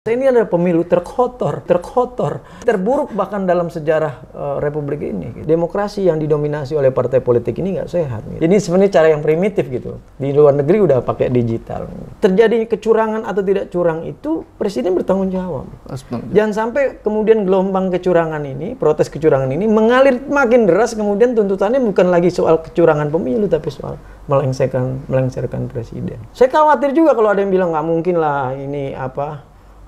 Ini adalah pemilu terkotor, terburuk bahkan dalam sejarah Republik ini. Demokrasi yang didominasi oleh partai politik ini nggak sehat. Gitu. Ini sebenarnya cara yang primitif gitu. Di luar negeri udah pakai digital. Terjadi kecurangan atau tidak curang itu presiden bertanggung jawab. Jangan sampai kemudian gelombang kecurangan ini, protes kecurangan ini mengalir makin deras. Kemudian tuntutannya bukan lagi soal kecurangan pemilu, tapi soal melengsarkan presiden. Saya khawatir juga kalau ada yang bilang nggak mungkin lah ini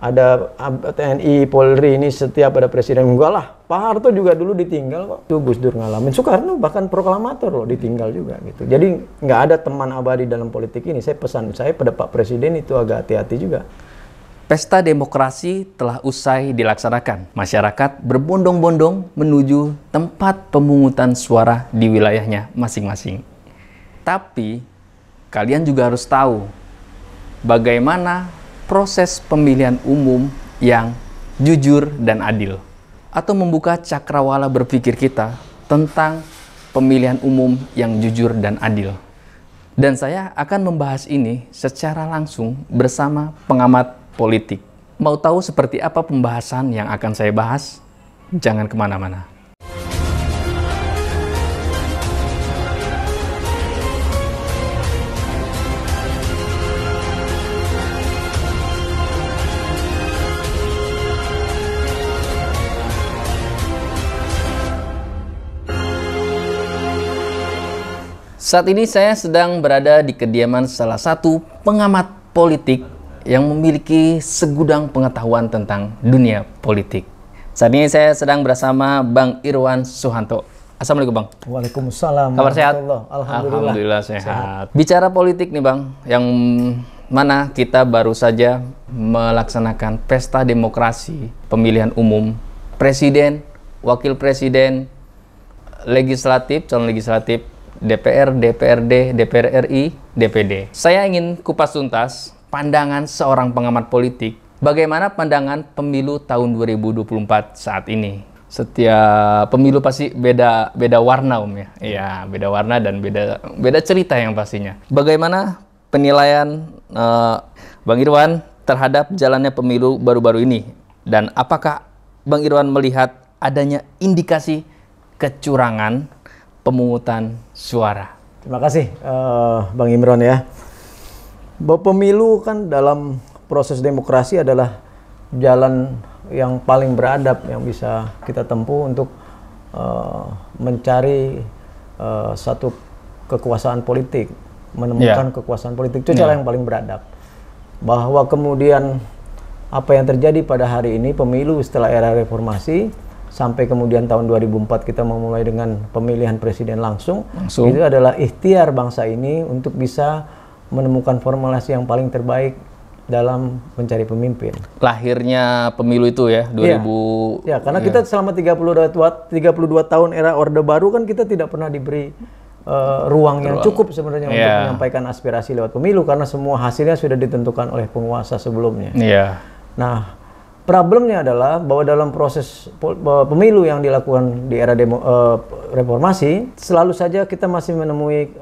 ada TNI, Polri ini setiap ada presiden. Enggak lah, Pak Harto juga dulu ditinggal kok. Itu Gus Dur ngalamin. Soekarno bahkan proklamator loh ditinggal juga gitu. Jadi nggak ada teman abadi dalam politik ini. Saya pesan saya pada Pak Presiden itu agak hati-hati juga. Pesta demokrasi telah usai dilaksanakan. Masyarakat berbondong-bondong menuju tempat pemungutan suara di wilayahnya masing-masing. Tapi kalian juga harus tahu bagaimana proses pemilihan umum yang jujur dan adil, atau membuka cakrawala berpikir kita tentang pemilihan umum yang jujur dan adil. Dan saya akan membahas ini secara langsung bersama pengamat politik. Mau tahu seperti apa pembahasan yang akan saya bahas? Jangan kemana-mana. Saat ini saya sedang berada di kediaman salah satu pengamat politik yang memiliki segudang pengetahuan tentang dunia politik. Saat ini saya sedang bersama Bang Irwan Suhanto. Assalamualaikum Bang. Waalaikumsalam. Kabar sehat? Alhamdulillah sehat. Bicara politik nih Bang, yang mana kita baru saja melaksanakan pesta demokrasi, pemilihan umum, presiden, wakil presiden, legislatif, calon legislatif, DPR, DPRD, DPR RI, DPD. Saya ingin kupas tuntas pandangan seorang pengamat politik. Bagaimana pandangan pemilu tahun 2024 saat ini? Setiap pemilu pasti beda warna ya. Iya, beda warna dan beda cerita yang pastinya. Bagaimana penilaian Bang Irwan terhadap jalannya pemilu baru-baru ini? Dan apakah Bang Irwan melihat adanya indikasi kecurangan pemungutan suara? Terima kasih Bang Imron ya. Bahwa pemilu kan dalam proses demokrasi adalah jalan yang paling beradab yang bisa kita tempuh untuk mencari satu kekuasaan politik, menemukan kekuasaan politik. Itu cara yang paling beradab. Bahwa kemudian apa yang terjadi pada hari ini pemilu setelah era reformasi sampai kemudian tahun 2004 kita memulai dengan pemilihan presiden langsung. Itu adalah ikhtiar bangsa ini untuk bisa menemukan formulasi yang paling terbaik dalam mencari pemimpin. Lahirnya pemilu itu ya, 2000... Ya, karena kita selama 32 tahun era Orde Baru kan kita tidak pernah diberi ruang yang cukup sebenarnya untuk menyampaikan aspirasi lewat pemilu, karena semua hasilnya sudah ditentukan oleh penguasa sebelumnya. Nah, problemnya adalah bahwa dalam proses pemilu yang dilakukan di era reformasi, selalu saja kita masih menemui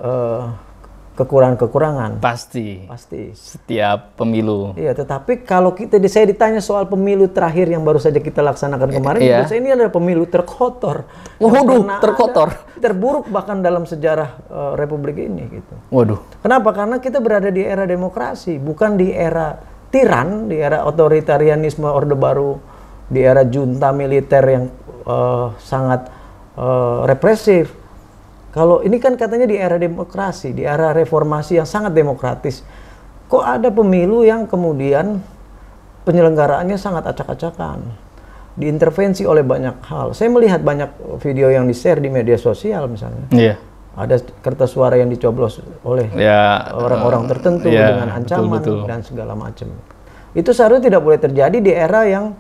kekurangan-kekurangan. Pasti. Setiap pemilu. Iya, tetapi kalau saya ditanya soal pemilu terakhir yang baru saja kita laksanakan kemarin, ini adalah pemilu terkotor. Waduh, terkotor. Terburuk bahkan dalam sejarah Republik ini gitu. Waduh. Kenapa? Karena kita berada di era demokrasi, bukan di era tiran, di era otoritarianisme Orde Baru, di era junta militer yang sangat represif. Kalau ini kan katanya di era demokrasi, di era reformasi yang sangat demokratis. Kok ada pemilu yang kemudian penyelenggaraannya sangat acak-acakan, diintervensi oleh banyak hal. Saya melihat banyak video yang di-share di media sosial misalnya. Ada kertas suara yang dicoblos oleh orang-orang tertentu dengan ancaman dan segala macam. Itu seharusnya tidak boleh terjadi di era yang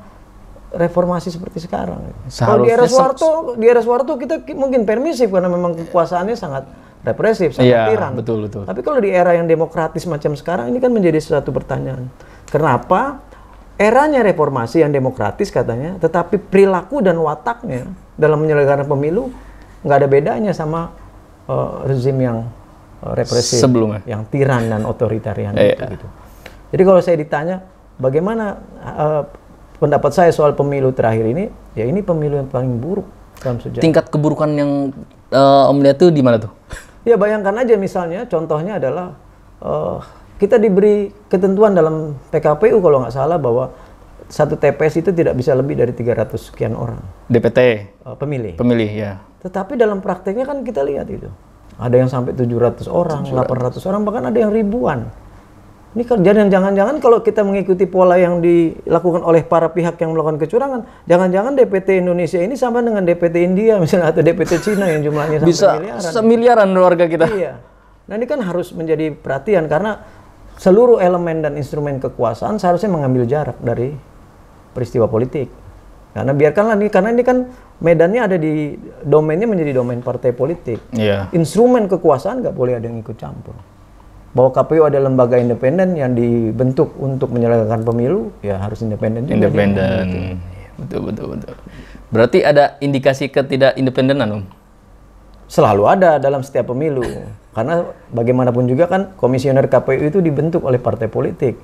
reformasi seperti sekarang. Kalau di era Soeharto kita mungkin permisif karena memang kekuasaannya sangat represif, sangat tiran. Betul. Tapi kalau di era yang demokratis macam sekarang ini kan menjadi suatu pertanyaan. Kenapa eranya reformasi yang demokratis katanya, tetapi perilaku dan wataknya dalam menyelenggarakan pemilu nggak ada bedanya sama rezim yang represif sebelumnya, yang tiran dan otoritarian gitu. Jadi kalau saya ditanya bagaimana pendapat saya soal pemilu terakhir ini, ya ini pemilu yang paling buruk dalam sejarah. Tingkat keburukan yang Om lihat tuh di mana tuh? Ya bayangkan aja misalnya, contohnya adalah kita diberi ketentuan dalam PKPU kalau nggak salah bahwa satu TPS itu tidak bisa lebih dari 300 sekian orang. DPT? Pemilih. Pemilih, ya. Tetapi dalam prakteknya kan kita lihat itu. Ada yang sampai 700 orang, 800 orang, bahkan ada yang ribuan. Ini kan jangan-jangan kalau kita mengikuti pola yang dilakukan oleh para pihak yang melakukan kecurangan, jangan-jangan DPT Indonesia ini sama dengan DPT India misalnya atau DPT Cina yang jumlahnya sampai bisa miliaran. semiliaran warga kita. Iya. Nah ini kan harus menjadi perhatian karena seluruh elemen dan instrumen kekuasaan seharusnya mengambil jarak dari peristiwa politik. Karena biarkanlah nih, karena ini kan medannya ada di domainnya menjadi domain partai politik. Iya. Instrumen kekuasaan nggak boleh ada yang ikut campur. Bahwa KPU ada lembaga independen yang dibentuk untuk menyelenggarakan pemilu, ya harus independen juga. Independen. Betul. Berarti ada indikasi ketidakindependenan, Om? Selalu ada dalam setiap pemilu. Karena bagaimanapun juga kan komisioner KPU itu dibentuk oleh partai politik.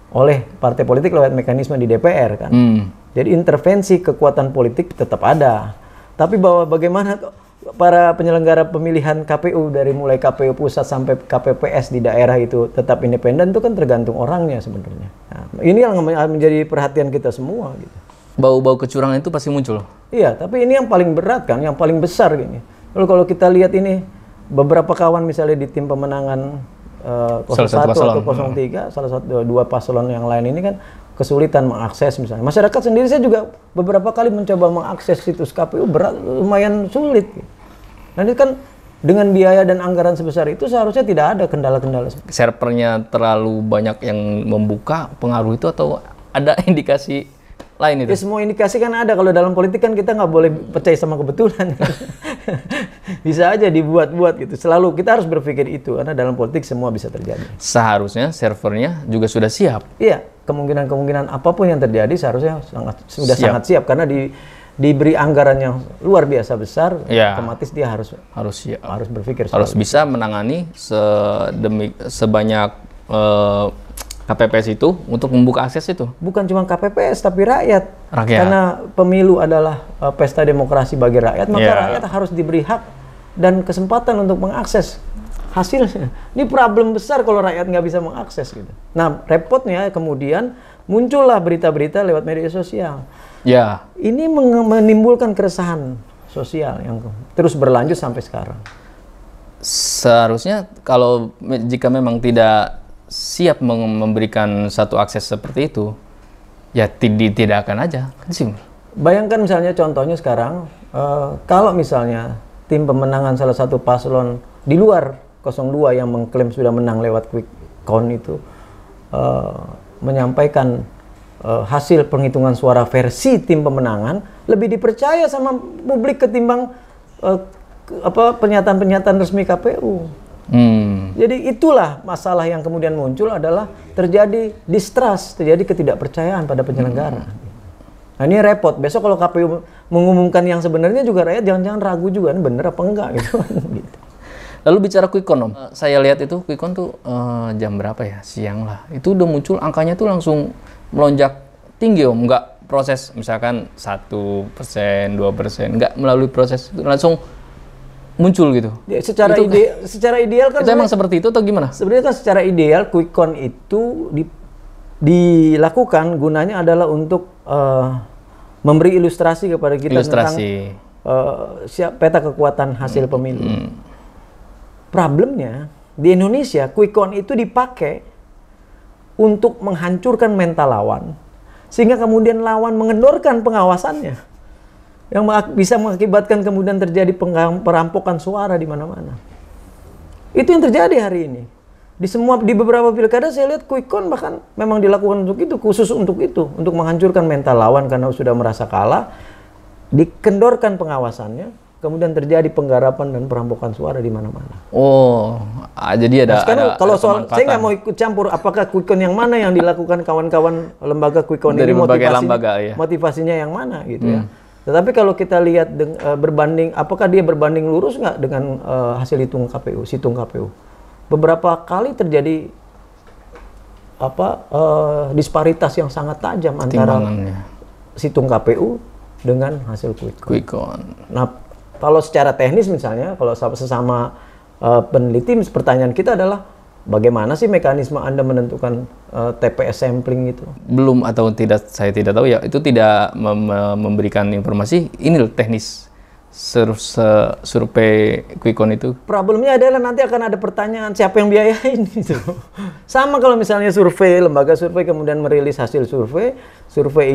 Oleh partai politik lewat mekanisme di DPR kan. Jadi intervensi kekuatan politik tetap ada. Tapi bahwa bagaimana para penyelenggara pemilihan KPU dari mulai KPU pusat sampai KPPS di daerah itu tetap independen itu kan tergantung orangnya sebenarnya. Nah, ini yang menjadi perhatian kita semua gitu. Bau-bau kecurangan itu pasti muncul. Iya, tapi ini yang paling berat kan, yang paling besar gini. Lalu kalau kita lihat ini beberapa kawan misalnya di tim pemenangan 01 atau 03, salah satu dua paslon yang lain ini kan kesulitan mengakses misalnya. Masyarakat sendiri saya juga beberapa kali mencoba mengakses situs KPU lumayan sulit. Nah ini kan dengan biaya dan anggaran sebesar itu seharusnya tidak ada kendala-kendala. Servernya terlalu banyak yang membuka pengaruh itu atau ada indikasi lain itu? Ya, semua indikasi kan ada. Kalau dalam politik kan kita nggak boleh percaya sama kebetulan. Bisa aja dibuat-buat gitu. Selalu kita harus berpikir itu karena dalam politik semua bisa terjadi. Seharusnya servernya juga sudah siap. Iya, kemungkinan apapun yang terjadi seharusnya sudah sangat siap karena diberi anggaran yang luar biasa besar, otomatis dia harus siap. Harus berpikir. Harus bisa menangani sebanyak KPPS itu untuk membuka akses itu. Bukan cuma KPPS tapi rakyat. Karena pemilu adalah pesta demokrasi bagi rakyat, maka rakyat harus diberi hak dan kesempatan untuk mengakses hasilnya. Ini problem besar kalau rakyat nggak bisa mengakses gitu. Nah, repotnya kemudian muncullah berita-berita lewat media sosial. Ya. Ini menimbulkan keresahan sosial yang terus berlanjut sampai sekarang. Seharusnya kalau jika memang tidak siap memberikan satu akses seperti itu, ya tidak akan aja. Bayangkan misalnya contohnya sekarang, kalau misalnya tim pemenangan salah satu paslon di luar 02 yang mengklaim sudah menang lewat quick count itu menyampaikan hasil penghitungan suara versi tim pemenangan lebih dipercaya sama publik ketimbang pernyataan-pernyataan resmi KPU. Jadi itulah masalah yang kemudian muncul adalah terjadi distrust, terjadi ketidakpercayaan pada penyelenggara. Nah ini repot. Besok kalau KPU mengumumkan yang sebenarnya juga rakyat jangan-jangan ragu juga, ini bener apa enggak gitu. Lalu bicara quick count, Om. Saya lihat itu quick count tuh jam berapa ya? Siang lah. Itu udah muncul angkanya tuh langsung melonjak tinggi, Om. Nggak proses misalkan 1%, 2%, nggak melalui proses itu langsung muncul gitu. Ya, secara ideal kan itu emang seperti itu atau gimana? Sebenarnya kan secara ideal quick count itu dilakukan gunanya adalah untuk memberi ilustrasi kepada kita tentang peta kekuatan hasil pemilu. Problemnya di Indonesia quick count itu dipakai untuk menghancurkan mental lawan, sehingga kemudian lawan mengendorkan pengawasannya, yang bisa mengakibatkan kemudian terjadi perampokan suara di mana-mana. Itu yang terjadi hari ini. Di beberapa pilkada saya lihat quick count bahkan memang dilakukan untuk itu, khusus untuk itu, untuk menghancurkan mental lawan karena sudah merasa kalah, dikendorkan pengawasannya, kemudian terjadi penggarapan dan perampokan suara di mana-mana. Oh, jadi ada. Nah, sekarang kalau soal saya nggak mau ikut campur apakah quick count yang mana yang dilakukan kawan-kawan lembaga quick count dari ini, motivasinya yang mana gitu ya. Tetapi kalau kita lihat berbanding, apakah dia berbanding lurus nggak dengan hasil situng KPU? Beberapa kali terjadi disparitas yang sangat tajam antara situng KPU dengan hasil quick count. Nah, kalau secara teknis misalnya, kalau sesama peneliti, pertanyaan kita adalah bagaimana sih mekanisme Anda menentukan TPS sampling itu? Belum atau tidak, saya tidak tahu ya. Itu tidak memberikan informasi. Ini loh teknis survei quick count itu. Problemnya adalah nanti akan ada pertanyaan siapa yang biayain itu. Sama kalau misalnya survei, lembaga survei kemudian merilis hasil survei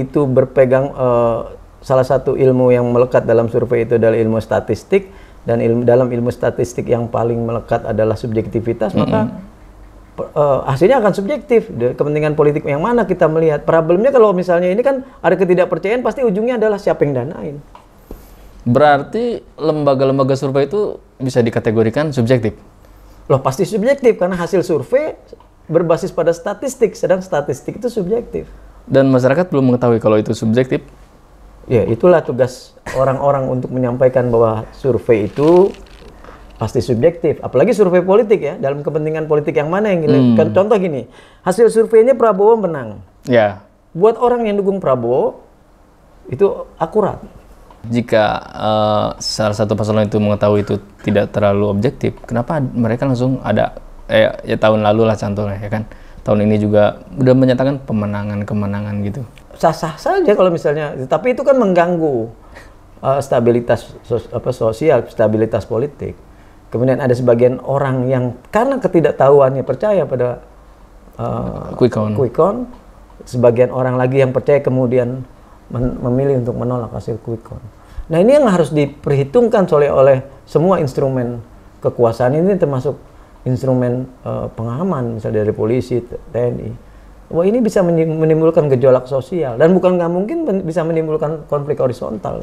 itu berpegang salah satu ilmu yang melekat dalam survei itu adalah ilmu statistik, dan dalam ilmu statistik yang paling melekat adalah subjektivitas, maka hasilnya akan subjektif. Kepentingan politik yang mana kita melihat. Problemnya kalau misalnya ini kan ada ketidakpercayaan, pasti ujungnya adalah siapa yang danain. Berarti lembaga-lembaga survei itu bisa dikategorikan subjektif? Loh, pasti subjektif karena hasil survei berbasis pada statistik, sedang statistik itu subjektif. Dan masyarakat belum mengetahui kalau itu subjektif? Ya, itulah tugas orang-orang untuk menyampaikan bahwa survei itu pasti subjektif. Apalagi survei politik ya, dalam kepentingan politik yang mana yang kan, contoh gini, hasil surveinya Prabowo menang. Ya. Buat orang yang dukung Prabowo, itu akurat. Jika salah satu paslon itu mengetahui itu tidak terlalu objektif, kenapa mereka langsung ada ya tahun lalu lah contohnya ya kan, tahun ini juga udah menyatakan kemenangan gitu. Sah-sah saja kalau misalnya, tapi itu kan mengganggu stabilitas sosial, stabilitas politik. Kemudian ada sebagian orang yang karena ketidaktahuannya percaya pada quick count, sebagian orang lagi yang percaya kemudian memilih untuk menolak hasil quick count. Nah, ini yang harus diperhitungkan oleh semua instrumen kekuasaan ini, termasuk instrumen pengaman, misalnya dari polisi, TNI. Wah, ini bisa menimbulkan gejolak sosial dan nggak mungkin bisa menimbulkan konflik horizontal.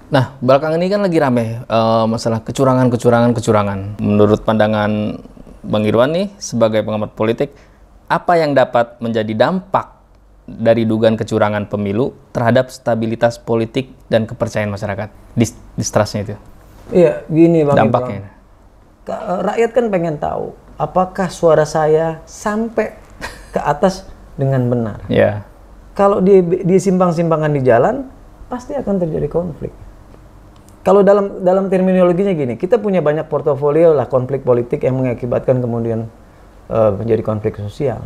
Nah, belakangan ini kan lagi rame masalah kecurangan. Menurut pandangan Bang Irwan nih sebagai pengamat politik, apa yang dapat menjadi dampak dari dugaan kecurangan pemilu terhadap stabilitas politik dan kepercayaan masyarakat, distrustnya itu? Iya, gini Bang, dampaknya. Rakyat kan pengen tahu apakah suara saya sampai ke atas dengan benar. Yeah. Kalau di simpang-simpangan di jalan, pasti akan terjadi konflik. Kalau dalam terminologinya gini, kita punya banyak portofolio lah konflik politik yang mengakibatkan kemudian menjadi konflik sosial,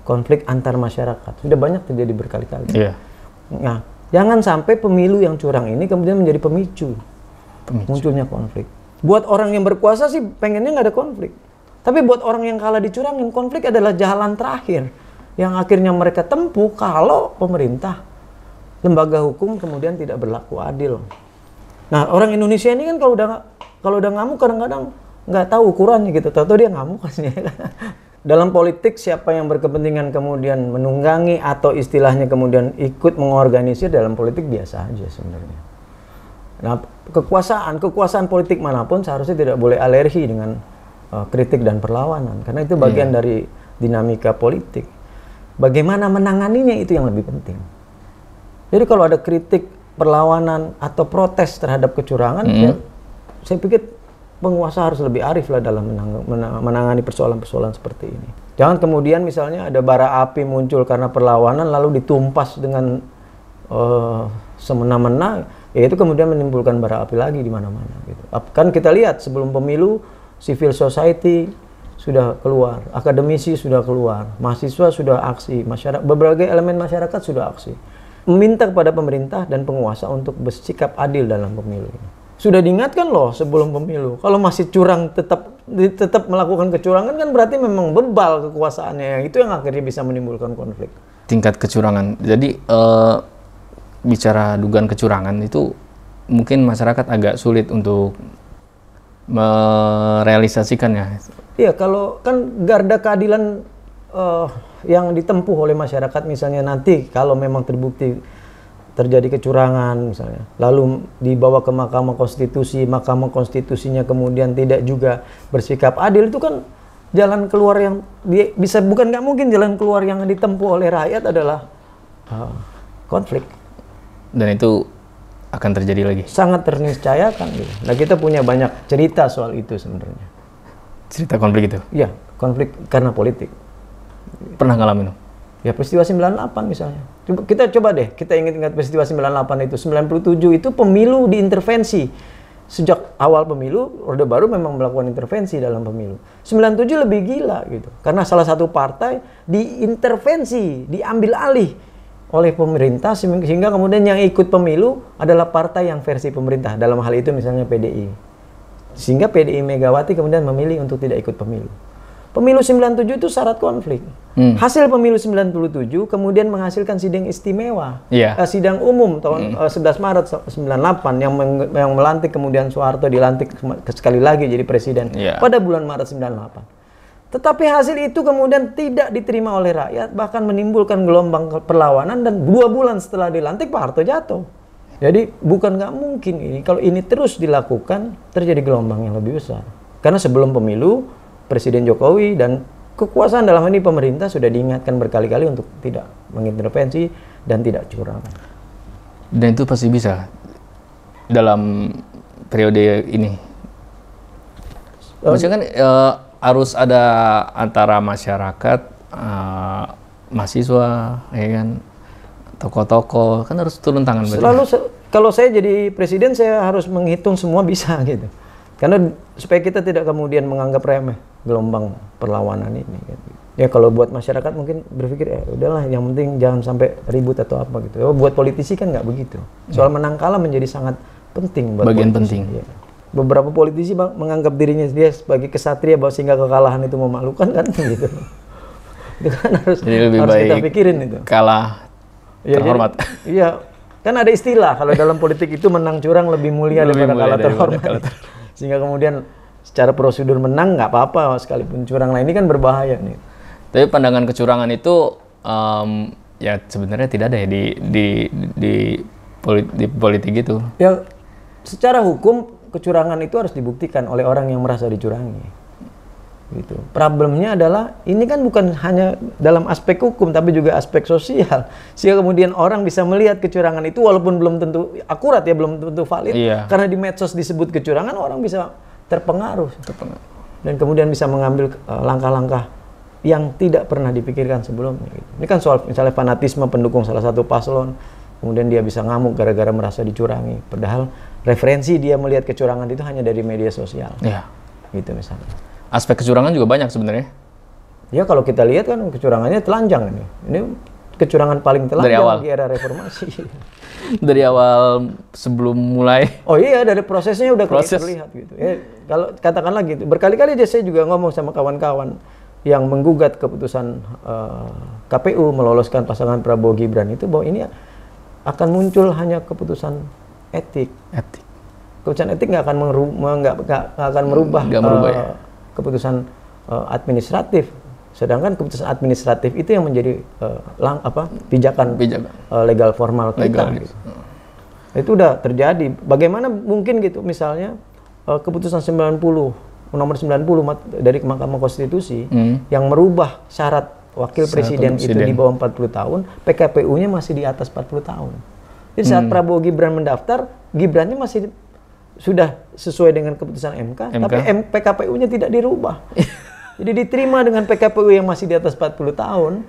konflik antar masyarakat. Sudah banyak terjadi berkali-kali. Yeah. Nah, jangan sampai pemilu yang curang ini kemudian menjadi pemicu munculnya konflik. Buat orang yang berkuasa sih pengennya nggak ada konflik. Tapi buat orang yang kalah dicurangin, konflik adalah jalan terakhir yang akhirnya mereka tempuh kalau pemerintah, lembaga hukum kemudian tidak berlaku adil. Nah, orang Indonesia ini kan kalau udah ngamuk kadang-kadang nggak tahu ukurannya gitu, tahu dia ngamuk aslinya. Dalam politik siapa yang berkepentingan kemudian menunggangi atau istilahnya kemudian ikut mengorganisir dalam politik biasa aja sebenarnya. Nah, kekuasaan politik manapun seharusnya tidak boleh alergi dengan kritik dan perlawanan, karena itu bagian dari dinamika politik. Bagaimana menanganinya itu yang lebih penting. Jadi kalau ada kritik, perlawanan atau protes terhadap kecurangan, saya pikir penguasa harus lebih arif lah dalam menangani persoalan-persoalan seperti ini. Jangan kemudian misalnya ada bara api muncul karena perlawanan lalu ditumpas dengan semena-mena, ya itu kemudian menimbulkan bara api lagi di mana-mana gitu. Kan kita lihat sebelum pemilu, civil society sudah keluar, akademisi sudah keluar, mahasiswa sudah aksi, berbagai elemen masyarakat sudah aksi, meminta kepada pemerintah dan penguasa untuk bersikap adil dalam pemilu ini. Sudah diingatkan loh sebelum pemilu, kalau masih curang tetap melakukan kecurangan kan berarti memang bebal kekuasaannya, itu yang akhirnya bisa menimbulkan konflik. Tingkat kecurangan, jadi bicara dugaan kecurangan itu mungkin masyarakat agak sulit untuk merealisasikannya. Iya, kalau kan garda keadilan yang ditempuh oleh masyarakat misalnya nanti kalau memang terbukti terjadi kecurangan misalnya, lalu dibawa ke Mahkamah Konstitusi, Mahkamah Konstitusinya kemudian tidak juga bersikap adil, itu kan jalan keluar yang bukan nggak mungkin jalan keluar yang ditempuh oleh rakyat adalah konflik. Dan itu akan terjadi lagi. Sangat terniscayakan gitu. Nah, kita punya banyak cerita soal itu sebenarnya. Cerita konflik itu? Iya, konflik karena politik. pernah ngalamin? Ya peristiwa 98 misalnya. Kita coba deh, kita ingat-ingat peristiwa 98 itu. 97 itu pemilu diintervensi. Sejak awal pemilu, Orde Baru memang melakukan intervensi dalam pemilu. 97 lebih gila gitu. Karena salah satu partai diintervensi, diambil alih oleh pemerintah, sehingga kemudian yang ikut pemilu adalah partai yang versi pemerintah. Dalam hal itu misalnya PDI. Sehingga PDI Megawati kemudian memilih untuk tidak ikut pemilu. Pemilu 97 itu syarat konflik. Hasil pemilu 97 kemudian menghasilkan sidang istimewa. Sidang umum tahun 11 Maret 98 yang melantik kemudian Soeharto dilantik sekali lagi jadi presiden pada bulan Maret 98. Tetapi hasil itu kemudian tidak diterima oleh rakyat, bahkan menimbulkan gelombang perlawanan, dan 2 bulan setelah dilantik Pak Harto jatuh. Jadi bukan nggak mungkin ini, kalau ini terus dilakukan terjadi gelombang yang lebih besar. Karena sebelum pemilu Presiden Jokowi dan kekuasaan dalam ini pemerintah sudah diingatkan berkali-kali untuk tidak mengintervensi dan tidak curang. Dan itu pasti bisa dalam periode ini. Maksudnya kan harus ada antara masyarakat, mahasiswa, ya kan, tokoh-tokoh, kan harus turun tangan. Selalu kalau saya jadi presiden saya harus menghitung semua bisa gitu. Karena supaya kita tidak kemudian menganggap remeh gelombang perlawanan ini. Gitu. Ya kalau buat masyarakat mungkin berpikir udahlah yang penting jangan sampai ribut atau apa gitu. Buat politisi kan nggak begitu. Soal menang kalah menjadi sangat penting buat bagian politisi. Penting. Ya. Beberapa politisi menganggap dirinya dia sebagai kesatria bahwa sehingga kekalahan itu memalukan kan gitu. Itu kan harus kita pikirin itu. Kalah terhormat. Iya, kan ada istilah kalau dalam politik itu menang curang lebih mulia daripada kalah terhormat. Sehingga kemudian secara prosedur menang nggak apa-apa sekalipun curang. Nah ini kan berbahaya nih. Tapi pandangan kecurangan itu ya sebenarnya tidak ada ya di politik itu. Ya secara hukum kecurangan itu harus dibuktikan oleh orang yang merasa dicurangi. Gitu. Problemnya adalah ini kan bukan hanya dalam aspek hukum tapi juga aspek sosial. Sehingga kemudian orang bisa melihat kecurangan itu walaupun belum tentu akurat ya, belum tentu valid. Karena di medsos disebut kecurangan, orang bisa terpengaruh. Dan kemudian bisa mengambil langkah-langkah yang tidak pernah dipikirkan sebelumnya. Gitu. Ini kan soal misalnya fanatisme pendukung salah satu paslon, kemudian dia bisa ngamuk gara-gara merasa dicurangi. Padahal referensi dia melihat kecurangan itu hanya dari media sosial. Gitu misalnya. Aspek kecurangan juga banyak sebenarnya. Ya kalau kita lihat kan kecurangannya telanjang ini. Ini kecurangan paling telanjang di era reformasi. Dari awal sebelum mulai. Oh iya, dari prosesnya udah terlihat gitu. Ya, kalau katakanlah gitu. Berkali-kali saya juga ngomong sama kawan-kawan yang menggugat keputusan KPU meloloskan pasangan Prabowo Gibran itu bahwa ini akan muncul hanya keputusan etik. Keputusan etik nggak akan merubah ya. Keputusan administratif, sedangkan keputusan administratif itu yang menjadi pijakan legal formal kita. Gitu. Itu udah terjadi. Bagaimana mungkin gitu misalnya keputusan 90 nomor 90 dari Mahkamah Konstitusi yang merubah syarat wakil presiden itu di bawah 40 tahun, PKPU-nya masih di atas 40 tahun. Jadi saat Prabowo Gibran mendaftar, Gibrannya masih sudah sesuai dengan keputusan MK. Tapi PKPU-nya tidak dirubah. Jadi diterima dengan PKPU yang masih di atas 40 tahun,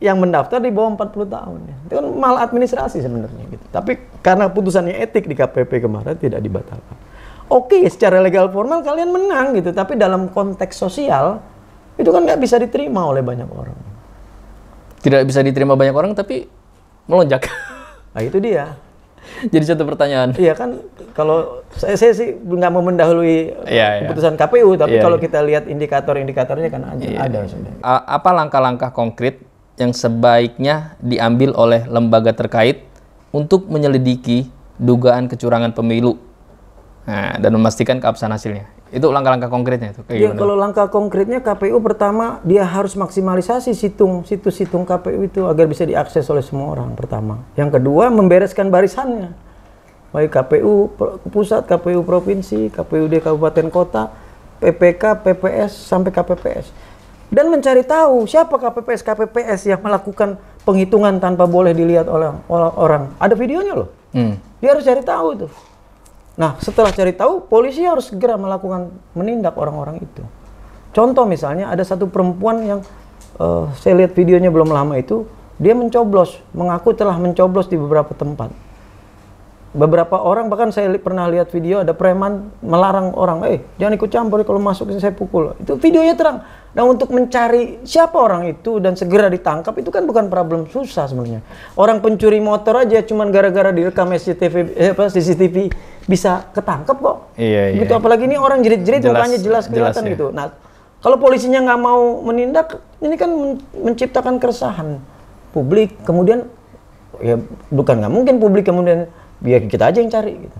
yang mendaftar di bawah 40 tahun. Itu kan malah administrasi sebenarnya. Gitu. Tapi karena putusannya etik di KPP kemarin tidak dibatalkan. Oke, secara legal formal kalian menang gitu, tapi dalam konteks sosial itu kan nggak bisa diterima oleh banyak orang. Tidak bisa diterima banyak orang, tapi melonjak. Nah itu dia. Jadi satu pertanyaan. Iya kan, kalau saya sih nggak mau mendahului keputusan KPU, tapi kalau kita lihat indikator-indikatornya kan ada. Apa langkah-langkah konkret yang sebaiknya diambil oleh lembaga terkait untuk menyelidiki dugaan kecurangan pemilu, dan memastikan keabsahan hasilnya? Itu langkah-langkah konkretnya itu. Ya, kalau langkah konkretnya KPU pertama dia harus maksimalisasi situs situng KPU itu agar bisa diakses oleh semua orang pertama. Yang kedua membereskan barisannya. Baik KPU pusat, KPU provinsi, KPUD kabupaten kota, PPK, PPS sampai KPPS. Dan mencari tahu siapa KPPS yang melakukan penghitungan tanpa boleh dilihat oleh orang. Ada videonya loh. Dia harus cari tahu itu. Nah, setelah cari tahu, polisi harus segera menindak orang-orang itu. Contoh misalnya, ada satu perempuan yang saya lihat videonya belum lama itu, dia mencoblos, mengaku telah mencoblos di beberapa tempat. Beberapa orang, bahkan saya pernah lihat video ada preman melarang orang, jangan ikut campur, kalau masuk saya pukul. Itu videonya terang. Nah, untuk mencari siapa orang itu dan segera ditangkap itu kan bukan problem susah sebenarnya. Orang pencuri motor aja cuman gara-gara direkam CCTV bisa ketangkep kok. Iya, gitu. Apalagi ini orang jerit-jerit mukanya jelas kelihatan gitu. Nah, kalau polisinya nggak mau menindak, ini kan menciptakan keresahan publik. Kemudian ya bukan nggak mungkin publik kemudian biar kita aja yang cari gitu.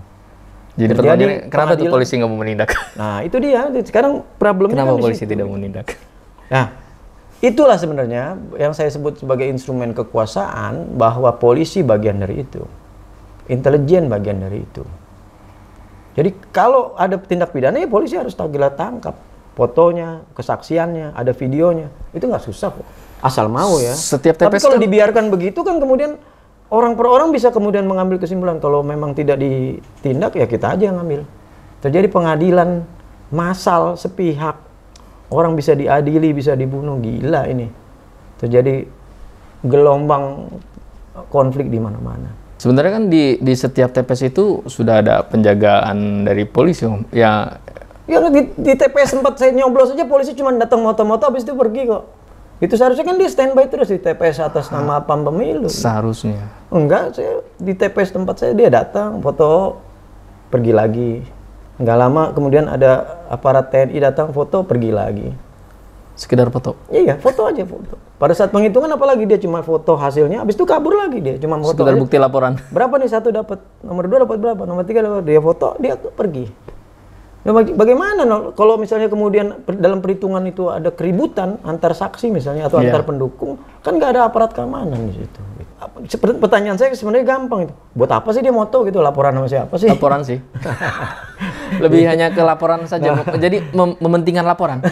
Jadi pertanyaannya, kenapa tuh polisi nggak mau menindak? Nah, itu dia. Sekarang problemnya kenapa kan polisi tidak mau menindak? Nah, itulah sebenarnya yang saya sebut sebagai instrumen kekuasaan, bahwa polisi bagian dari itu. Intelijen bagian dari itu. Jadi kalau ada tindak pidana, ya polisi harus segera tangkap. Fotonya, kesaksiannya, ada videonya. Itu nggak susah kok. Asal mau ya. Setiap Tapi kalau dibiarkan begitu kan kemudian orang per orang bisa kemudian mengambil kesimpulan kalau memang tidak ditindak ya kita aja yang ngambil. Terjadi pengadilan massal sepihak, orang bisa diadili, bisa dibunuh, gila ini. Terjadi gelombang konflik di mana-mana. Sebenarnya kan di setiap TPS itu sudah ada penjagaan dari polisi, Om. Ya di TPS tempat saya nyoblos aja polisi cuma datang moto-moto habis itu pergi kok. Itu seharusnya kan dia standby terus di TPS atas nama pemilu. Seharusnya. Enggak, saya di TPS tempat saya dia datang, foto, pergi lagi. Enggak lama kemudian ada aparat TNI datang, foto, pergi lagi. Sekedar foto? Iya, foto aja foto. Pada saat penghitungan apalagi dia cuma foto hasilnya, habis itu kabur lagi dia, cuma foto. Sekedar aja. Bukti laporan. Berapa nih, satu dapat, nomor 2 dapat berapa, nomor 3 dapat, dia foto, dia pergi. Nah, bagaimana kalau misalnya kemudian dalam perhitungan itu ada keributan antar saksi misalnya atau antar pendukung, kan nggak ada aparat keamanan di situ. Pertanyaan saya sebenarnya gampang itu. Buat apa sih dia moto gitu, laporan sama siapa sih? Laporan sih. Lebih hanya ke laporan saja. Jadi mementingkan laporan.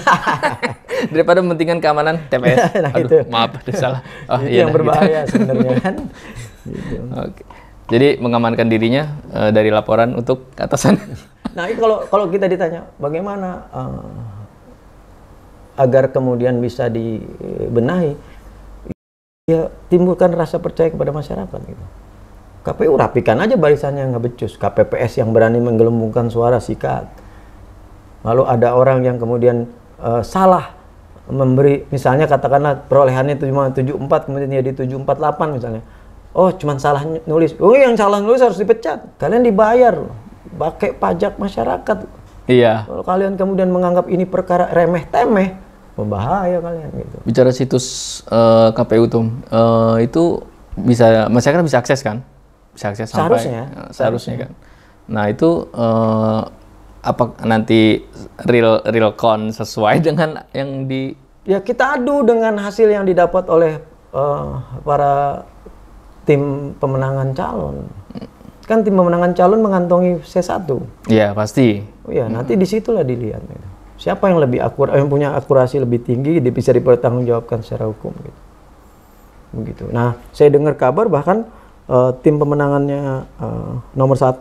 Daripada mementingkan keamanan TPS. Nah, aduh, itu. Maaf, ada salah. Oh, itu yang berbahaya gitu. Sebenarnya kan. Gitu. Oke. Jadi mengamankan dirinya dari laporan untuk atasan. Nah, kalau kita ditanya bagaimana agar kemudian bisa dibenahi, ya timbulkan rasa percaya kepada masyarakat gitu. KPU rapikan aja barisannya nggak becus, KPPS yang berani menggelembungkan suara sikat. Lalu ada orang yang kemudian salah memberi, misalnya katakanlah perolehannya cuma 74 kemudian jadi 748 misalnya. Oh, cuma salah nulis. Oh, yang salah nulis harus dipecat. Kalian dibayar loh. Pakai pajak masyarakat. Iya. Kalau kalian kemudian menganggap ini perkara remeh-temeh, berbahaya kalian gitu. Bicara situs KPU tuh, itu bisa masyarakat bisa akses kan? Bisa akses seharusnya, sampai seharusnya kan. Nah, itu apa nanti real count sesuai dengan yang di ya kita adu dengan hasil yang didapat oleh para tim pemenangan calon. Kan tim pemenangan calon mengantongi C1. Iya, pasti. Oh ya, nanti disitulah dilihat. Gitu. Siapa yang lebih akurat, yang punya akurasi lebih tinggi, dia bisa dipertanggungjawabkan secara hukum. Gitu. Begitu. Nah, saya dengar kabar bahkan tim pemenangannya nomor 1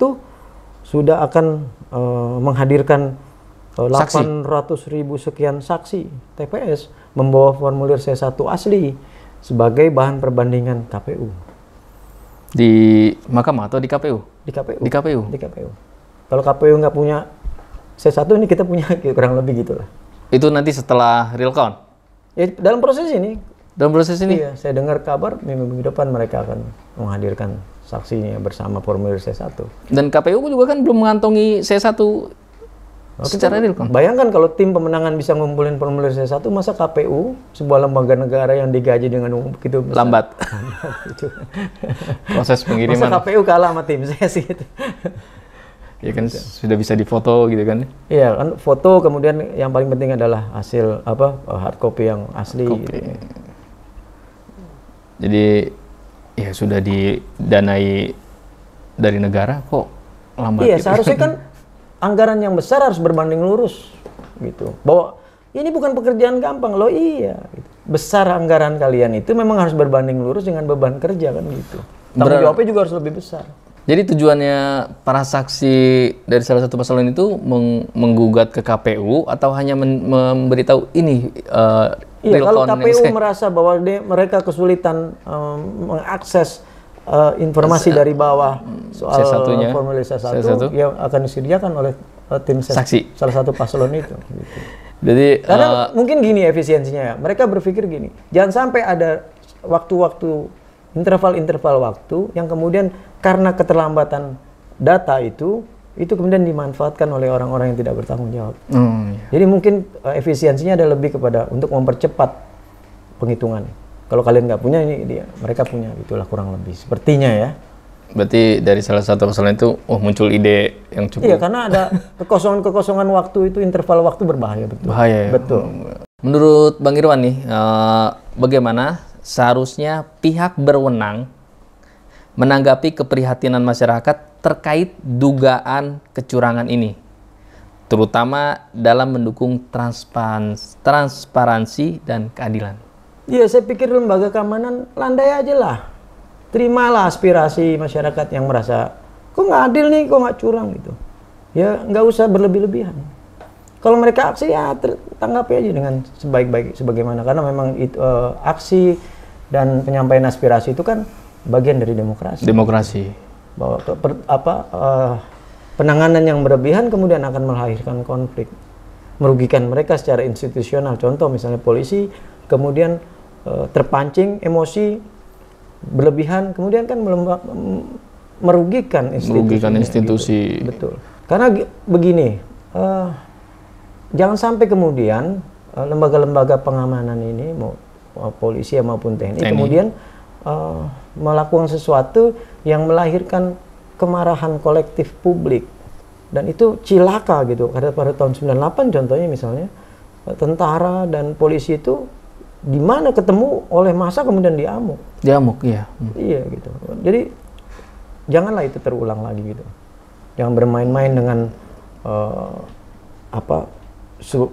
sudah akan menghadirkan 800.000 sekian saksi TPS membawa formulir C1 asli sebagai bahan perbandingan KPU. Di Mahkamah atau di KPU? Di KPU. Di KPU. Di KPU. Kalau KPU nggak punya C1 ini kita punya kurang lebih gitulah. Itu nanti setelah real count? Ya, dalam proses ini. Dalam proses ini? Iya, saya dengar kabar minggu depan mereka akan menghadirkan saksinya bersama formulir C1. Dan KPU juga kan belum mengantongi C1 secara real count. Bayangkan kalau tim pemenangan bisa ngumpulin formulir C1, masa KPU, sebuah lembaga negara yang digaji dengan begitu besar, lambat. Gitu. Proses pengiriman. Masa KPU kalah sama tim saya sih itu. Ya kan sudah bisa difoto gitu kan? Iya kan, foto, kemudian yang paling penting adalah hasil hard copy yang asli. Gitu. Jadi ya sudah didanai dari negara kok lambat. Iya, gitu. seharusnya kan anggaran yang besar harus berbanding lurus gitu. Bahwa ini bukan pekerjaan gampang loh, iya. Gitu. Besar anggaran kalian itu memang harus berbanding lurus dengan beban kerja kan gitu. Tanggung jawabnya juga harus lebih besar. Jadi tujuannya para saksi dari salah satu paslon itu menggugat ke KPU atau hanya memberitahu ini Iya, kalau KPU merasa bahwa mereka kesulitan mengakses informasi dari bawah soal formulir C1, ya akan disediakan oleh tim saksi salah satu paslon itu. Gitu. Jadi karena mungkin gini efisiensinya ya, mereka berpikir gini, jangan sampai ada waktu-waktu interval-interval waktu yang kemudian karena keterlambatan data itu kemudian dimanfaatkan oleh orang-orang yang tidak bertanggung jawab. Iya. Jadi mungkin efisiensinya ada lebih kepada untuk mempercepat penghitungan. Kalau kalian nggak punya, ini mereka punya, itulah kurang lebih sepertinya ya. Berarti dari salah satu persoalan itu muncul ide yang cukup. Iya, karena ada kekosongan waktu itu, interval waktu berbahaya, betul. Bahaya ya? Betul. Menurut Bang Irwan nih, bagaimana seharusnya pihak berwenang menanggapi keprihatinan masyarakat terkait dugaan kecurangan ini, terutama dalam mendukung transparansi dan keadilan? Iya, saya pikir lembaga keamanan landai aja lah. Terimalah aspirasi masyarakat yang merasa, kok nggak adil nih, kok nggak curang gitu. Ya, nggak usah berlebih-lebihan. Kalau mereka aksi, ya tanggapi aja dengan sebaik-baik, sebagaimana. Karena memang itu, aksi dan penyampaian aspirasi itu kan bagian dari demokrasi. Demokrasi. Bahwa penanganan yang berlebihan kemudian akan melahirkan konflik. Merugikan mereka secara institusional. Contoh misalnya polisi, kemudian terpancing emosi berlebihan, kemudian kan merugikan institusi. Gitu. Betul. Karena begini, jangan sampai kemudian lembaga-lembaga pengamanan ini, mau polisi maupun TNI. Kemudian melakukan sesuatu yang melahirkan kemarahan kolektif publik, dan itu cilaka gitu. Karena pada tahun 98 contohnya misalnya, tentara dan polisi itu di mana ketemu oleh massa kemudian diamuk. Iya. Iya gitu. Jadi janganlah itu terulang lagi gitu. Jangan bermain-main dengan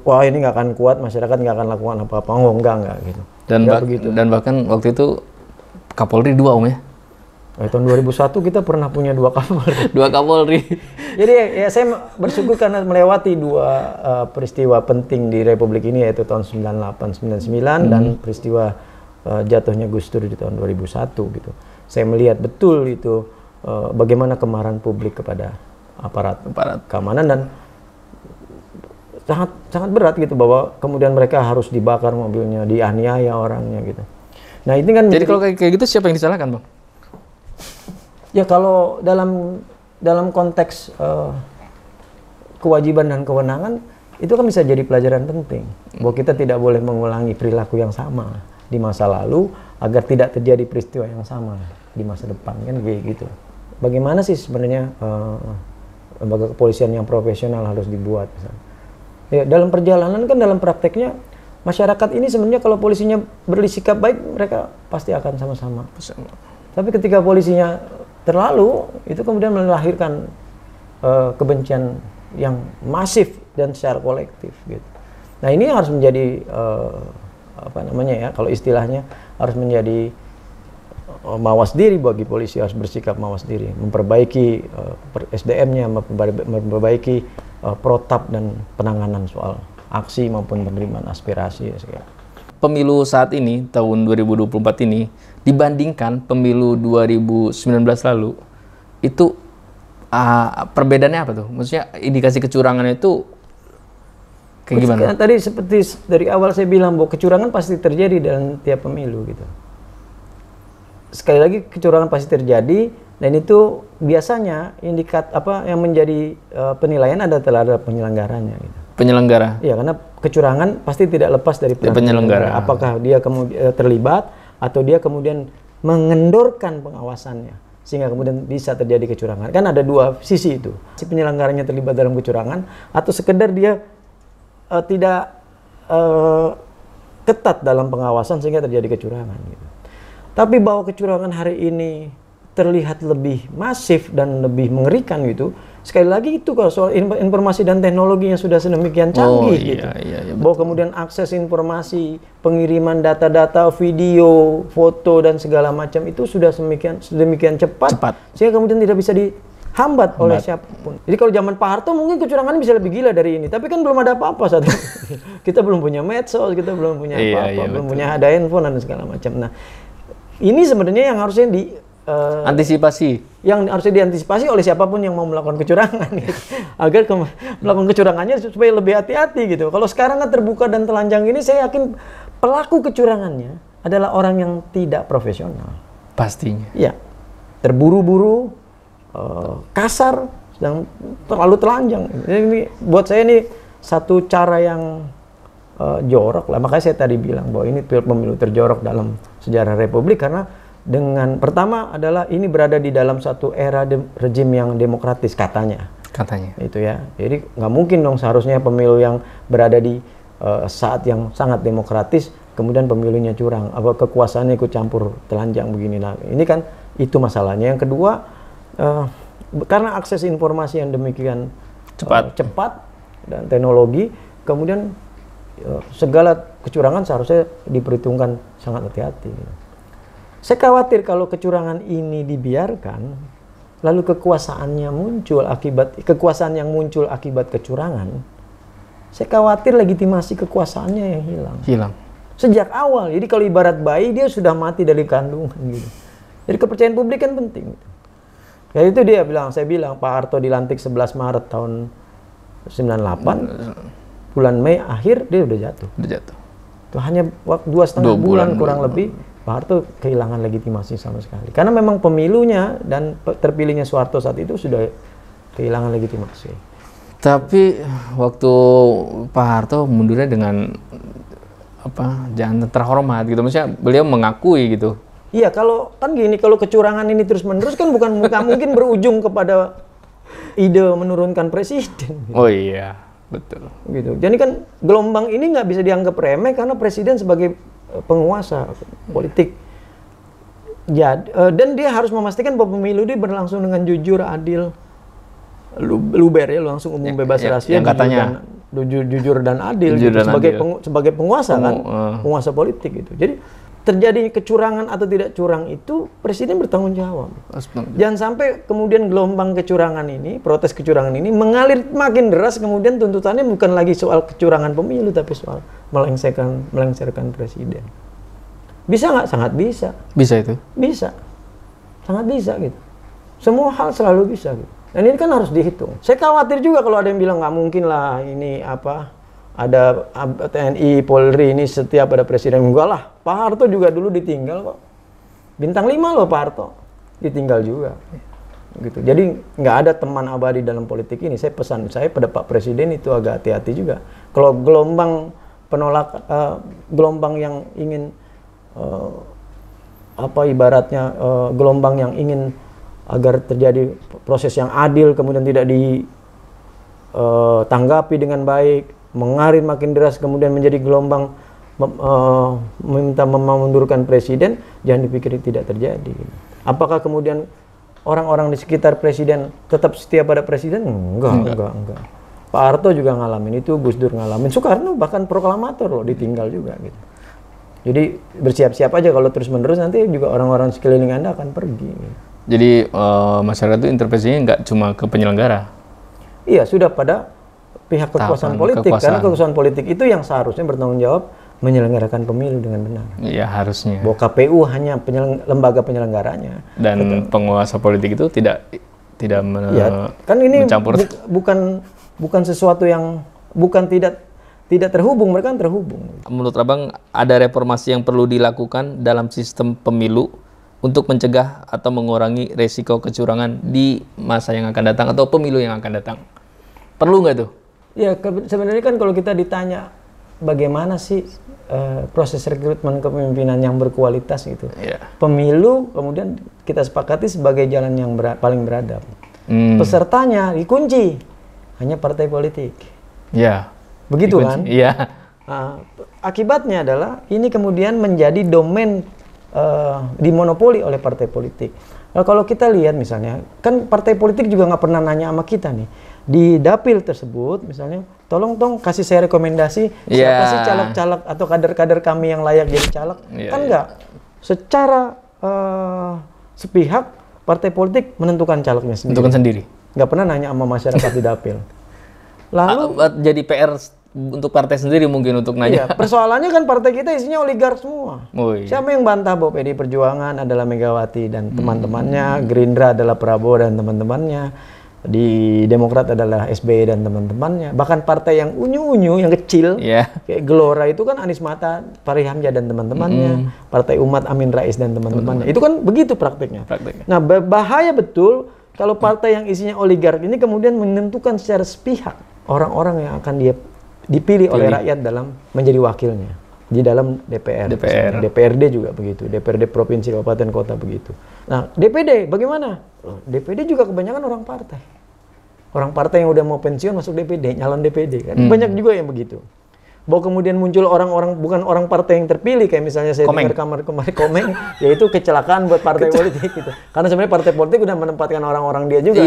wah ini nggak akan kuat, masyarakat nggak akan lakukan apa-apa. Oh enggak gitu. Dan bahkan waktu itu Kapolri 2 ya. Tahun 2001 kita pernah punya 2 Kapolri. 2 Kapolri. Jadi ya saya bersyukur karena melewati 2 peristiwa penting di Republik ini, yaitu tahun 98-99 dan peristiwa jatuhnya Gus Dur di tahun 2001 gitu. Saya melihat betul itu bagaimana kemarahan publik kepada aparat keamanan, dan sangat berat gitu bahwa kemudian mereka harus dibakar mobilnya, dianiaya orangnya gitu. Nah, ini kan jadi kalau kayak gitu siapa yang disalahkan, Bang? Ya kalau dalam konteks kewajiban dan kewenangan itu kan bisa jadi pelajaran penting bahwa kita tidak boleh mengulangi perilaku yang sama di masa lalu agar tidak terjadi peristiwa yang sama di masa depan, kan kayak gitu. Bagaimana sih sebenarnya lembaga kepolisian yang profesional harus dibuat misalnya. Ya, dalam perjalanan kan dalam prakteknya masyarakat ini sebenarnya kalau polisinya bersikap baik mereka pasti akan sama-sama. Tapi ketika polisinya terlalu, itu kemudian melahirkan kebencian yang masif dan secara kolektif gitu. Nah, ini harus menjadi kalau istilahnya harus menjadi mawas diri bagi polisi, harus bersikap mawas diri, memperbaiki SDM-nya, memperbaiki protap dan penanganan soal aksi maupun penerimaan aspirasi. Pemilu saat ini tahun 2024 ini dibandingkan pemilu 2019 lalu itu perbedaannya apa tuh? Maksudnya indikasi kecurangannya itu kayak gimana? Tadi seperti dari awal saya bilang bahwa kecurangan pasti terjadi dalam tiap pemilu gitu. Sekali lagi kecurangan pasti terjadi, dan itu biasanya yang menjadi penilaian adalah terhadap penyelenggaranya gitu. Penyelenggara. Iya, karena kecurangan pasti tidak lepas dari penyelenggara. Apakah dia kemudian terlibat atau dia kemudian mengendorkan pengawasannya sehingga kemudian bisa terjadi kecurangan. Kan ada 2 sisi itu. Si penyelenggaranya terlibat dalam kecurangan atau sekedar dia tidak ketat dalam pengawasan sehingga terjadi kecurangan gitu. Tapi bahwa kecurangan hari ini terlihat lebih masif dan lebih mengerikan gitu. Sekali lagi itu kalau soal informasi dan teknologi yang sudah sedemikian canggih gitu. Iya, bahwa kemudian akses informasi, pengiriman data-data, video, foto dan segala macam itu sudah sedemikian cepat. Sehingga kemudian tidak bisa terhambat oleh siapapun. Jadi kalau zaman Pak Harto mungkin kecurangannya bisa lebih gila dari ini, tapi kan belum ada apa-apa saat itu. Kita belum punya medsos, kita belum punya apa-apa, belum punya ada handphone dan segala macam. Nah, ini sebenarnya yang harusnya antisipasi. Yang harusnya diantisipasi oleh siapapun yang mau melakukan kecurangan, gitu. Agar melakukan kecurangannya supaya lebih hati-hati gitu. Kalau sekarang kan terbuka dan telanjang ini, saya yakin pelaku kecurangannya adalah orang yang tidak profesional. Pastinya. Ya, terburu-buru, kasar, dan terlalu telanjang. Ini buat saya ini satu cara yang jorok lah. Makanya saya tadi bilang bahwa ini pemilu terjorok dalam sejarah Republik, karena dengan pertama adalah ini berada di dalam satu era rejim yang demokratis katanya itu ya. Jadi nggak mungkin dong seharusnya pemilu yang berada di saat yang sangat demokratis kemudian pemilunya curang, apa kekuasaannya ikut campur telanjang begini. Nah ini kan itu masalahnya. Yang kedua, karena akses informasi yang demikian cepat dan teknologi, kemudian segala kecurangan seharusnya diperhitungkan sangat hati-hati. Saya khawatir kalau kecurangan ini dibiarkan, lalu kekuasaan yang muncul akibat kecurangan, saya khawatir legitimasi kekuasaannya yang hilang. Sejak awal. Jadi kalau ibarat bayi, dia sudah mati dari kandungan gitu. Jadi kepercayaan publik kan penting. Ya itu dia saya bilang Pak Harto dilantik 11 Maret tahun 98, bulan Mei akhir dia udah jatuh. Itu hanya waktu 2,5 bulan kurang lebih. Pak Harto kehilangan legitimasi sama sekali. Karena memang pemilunya dan terpilihnya Soeharto saat itu sudah kehilangan legitimasi. Tapi waktu Pak Harto mundurnya dengan jangan terhormat gitu. Maksudnya beliau mengakui gitu. Iya, kalau kan gini, kalau kecurangan ini terus-menerus kan bukan mungkin berujung kepada ide menurunkan presiden. Oh iya, betul. Gitu. Jadi kan gelombang ini nggak bisa dianggap remeh karena presiden sebagai penguasa politik. Dan dia harus memastikan bahwa pemilu ini berlangsung dengan jujur, adil, luber ya, langsung umum, bebas rahasia, yang katanya jujur dan adil gitu, sebagai penguasa kan, penguasa politik gitu. Jadi terjadi kecurangan atau tidak curang itu presiden bertanggung jawab. Jangan sampai kemudian gelombang kecurangan ini, protes kecurangan ini mengalir makin deras, kemudian tuntutannya bukan lagi soal kecurangan pemilu tapi soal melengsarkan presiden. Bisa nggak? Sangat bisa. Bisa itu? Bisa. Sangat bisa gitu. Semua hal selalu bisa gitu. Dan ini kan harus dihitung. Saya khawatir juga kalau ada yang bilang nggak mungkin lah ini ada TNI, Polri ini setiap ada presiden. Enggak lah, Pak Harto juga dulu ditinggal kok. Bintang 5 loh Pak Harto, ditinggal juga. Gitu. Jadi nggak ada teman abadi dalam politik ini. Pesan saya pada Pak Presiden itu agak hati-hati juga. Kalau gelombang penolak, gelombang yang ingin ibaratnya gelombang yang ingin agar terjadi proses yang adil kemudian tidak ditanggapi dengan baik, mengalir makin deras kemudian menjadi gelombang meminta memundurkan presiden, jangan dipikir tidak terjadi. Apakah kemudian orang-orang di sekitar presiden tetap setia pada presiden? Enggak. Pak Harto juga ngalamin itu, Gus Dur ngalamin, Soekarno bahkan proklamator loh ditinggal juga gitu. Jadi bersiap-siap aja kalau terus-menerus nanti juga orang-orang sekeliling Anda akan pergi. Gitu. Jadi masyarakat itu intervensinya nggak cuma ke penyelenggara? Iya, sudah pada pihak kekuasaan politik. Karena kekuasaan politik itu yang seharusnya bertanggung jawab menyelenggarakan pemilu dengan benar. Iya, harusnya. Bahwa KPU hanya lembaga penyelenggaranya. Dan penguasa politik itu tidak kan ini mencampur. Bukan sesuatu yang tidak terhubung, mereka kan terhubung. Menurut Abang, ada reformasi yang perlu dilakukan dalam sistem pemilu untuk mencegah atau mengurangi resiko kecurangan di masa yang akan datang atau pemilu yang akan datang? Perlu nggak tuh? Ya, sebenarnya kan kalau kita ditanya bagaimana sih proses rekrutmen kepemimpinan yang berkualitas gitu. Yeah. Pemilu kemudian kita sepakati sebagai jalan yang paling beradab. Pesertanya dikunci hanya partai politik. Ya. Yeah. Begitu kan? Iya. Akibatnya adalah ini kemudian menjadi domain dimonopoli oleh partai politik. Nah, kalau kita lihat misalnya, kan partai politik juga nggak pernah nanya sama kita nih. Di dapil tersebut misalnya, tolong kasih saya rekomendasi siapa sih caleg-caleg atau kader-kader kami yang layak jadi caleg. Kan nggak. Secara sepihak partai politik menentukan calegnya sendiri. Menentukan sendiri. Nggak pernah nanya sama masyarakat di dapil. Lalu jadi PR untuk partai sendiri mungkin untuk nanya. iya, persoalannya kan partai kita isinya oligark semua. Oh, iya. Siapa yang bantah bahwa PDI Perjuangan adalah Megawati dan teman-temannya, Gerindra adalah Prabowo dan teman-temannya, di Demokrat adalah SBY dan teman-temannya. Bahkan partai yang unyu-unyu, yang kecil, kayak Gelora itu kan Anies Mata, Fahri Hamzah dan teman-temannya, Partai Umat Amin Rais dan teman-temannya. Itu kan begitu praktiknya. Nah, bahaya betul kalau partai yang isinya oligark ini kemudian menentukan secara sepihak orang-orang yang akan dia dipilih oleh rakyat dalam menjadi wakilnya di dalam DPR. DPRD juga begitu, DPRD provinsi, kabupaten, kota begitu. Nah, DPD bagaimana? DPD juga kebanyakan orang partai. Orang partai yang udah mau pensiun masuk DPD, nyalon DPD kan. Banyak juga yang begitu. Bahwa kemudian muncul orang-orang bukan orang partai yang terpilih, kayak misalnya saya dengar kemarin kemarin yaitu kecelakaan buat partai politik gitu. Karena sebenarnya partai politik udah menempatkan orang-orang dia juga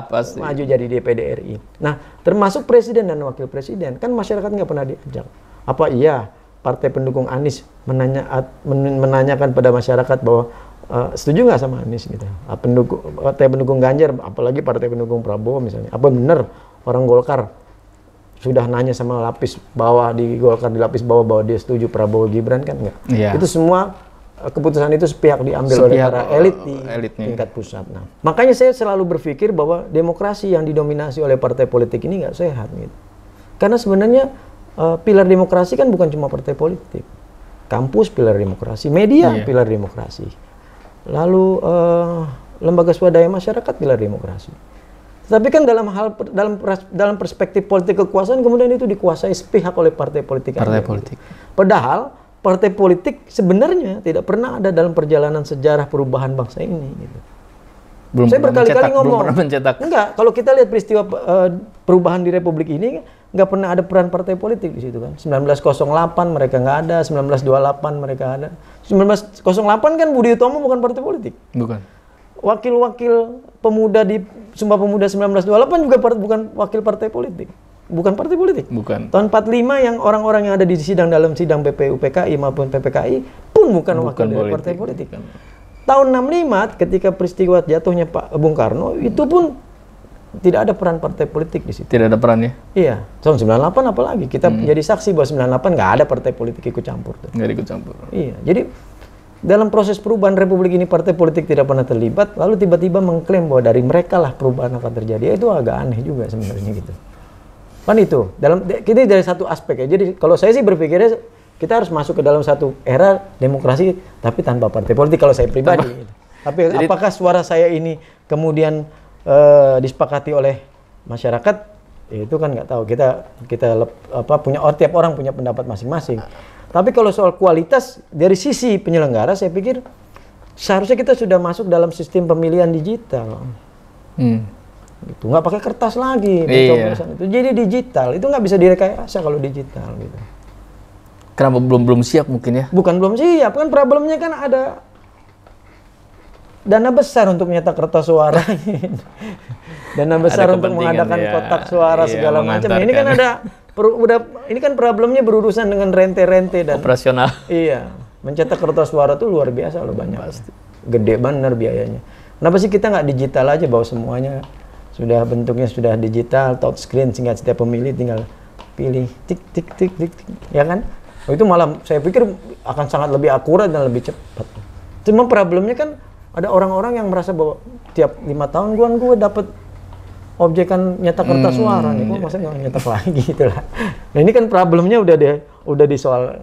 pasti maju jadi DPD RI. Nah, termasuk presiden dan wakil presiden kan masyarakat nggak pernah diajak. Apa iya partai pendukung Anies menanyakan pada masyarakat bahwa setuju nggak sama Anies gitu? Partai pendukung Ganjar, apalagi partai pendukung Prabowo misalnya. Apa benar orang Golkar sudah nanya sama lapis bawah di Golkar, di lapis bawah bahwa dia setuju Prabowo Gibran kan enggak? Itu semua keputusan itu sepihak diambil oleh para elit di tingkat pusat. Nah, makanya saya selalu berpikir bahwa demokrasi yang didominasi oleh partai politik ini nggak sehat gitu. Karena sebenarnya pilar demokrasi kan bukan cuma partai politik. Kampus pilar demokrasi, media pilar demokrasi. Lalu lembaga swadaya masyarakat pilar demokrasi. Tapi kan dalam perspektif politik kekuasaan kemudian itu dikuasai sepihak oleh partai politik. Padahal partai politik sebenarnya tidak pernah ada dalam perjalanan sejarah perubahan bangsa ini. Gitu. Saya berkali-kali ngomong. Enggak, kalau kita lihat peristiwa perubahan di Republik ini nggak pernah ada peran partai politik di situ kan. 1908 mereka nggak ada, 1928 mereka ada. 1908 kan Budi Utomo bukan partai politik. Bukan. Wakil-wakil pemuda di Sumpah Pemuda 1928 juga bukan wakil partai politik. Bukan partai politik. Bukan. Tahun 45 yang orang-orang yang ada di sidang dalam sidang PPU PKI maupun PPKI pun bukan wakil dari partai politik. Tahun 65 ketika peristiwa jatuhnya Pak Bung Karno itu pun tidak ada peran partai politik di situ. Tidak ada perannya? Iya. Tahun 98 apalagi kita jadi saksi bahwa 98 nggak ada partai politik ikut campur. Nggak ikut campur. Iya. Jadi dalam proses perubahan Republik ini partai politik tidak pernah terlibat, lalu tiba-tiba mengklaim bahwa dari mereka lah perubahan akan terjadi. Itu agak aneh juga sebenarnya gitu. Kan itu, kita dari satu aspek ya. Jadi kalau saya sih berpikirnya kita harus masuk ke dalam satu era demokrasi tapi tanpa partai politik kalau saya pribadi. Gitu. Tapi jadi, apakah suara saya ini kemudian disepakati oleh masyarakat? Itu kan nggak tahu. Kita punya tiap orang punya pendapat masing-masing. Tapi kalau soal kualitas dari sisi penyelenggara, saya pikir seharusnya kita sudah masuk dalam sistem pemilihan digital. Gitu. Nggak pakai kertas lagi. Itu. Jadi digital, itu nggak bisa direkayasa kalau digital. Gitu. Kenapa belum siap mungkin ya? Bukan belum siap, kan problemnya kan ada dana besar untuk nyetak kertas suara. Dana besar untuk mengadakan kotak suara segala macam. Ini kan ada ini kan problemnya berurusan dengan rente-rente dan operasional. Iya, mencetak kertas suara tuh luar biasa loh banyak. Pasti. Gede bener biayanya. Kenapa sih kita nggak digital aja bahwa semuanya sudah bentuknya sudah digital, touchscreen sehingga setiap pemilih tinggal pilih tik tik tik tik, tik. Ya kan? Itu malah saya pikir akan sangat lebih akurat dan lebih cepat. Cuma problemnya kan ada orang-orang yang merasa bahwa tiap 5 tahun gue dapat objekan nyetak kertas suara nih, masa nggak nyetak lagi gitu lah. Nah ini kan problemnya udah di soal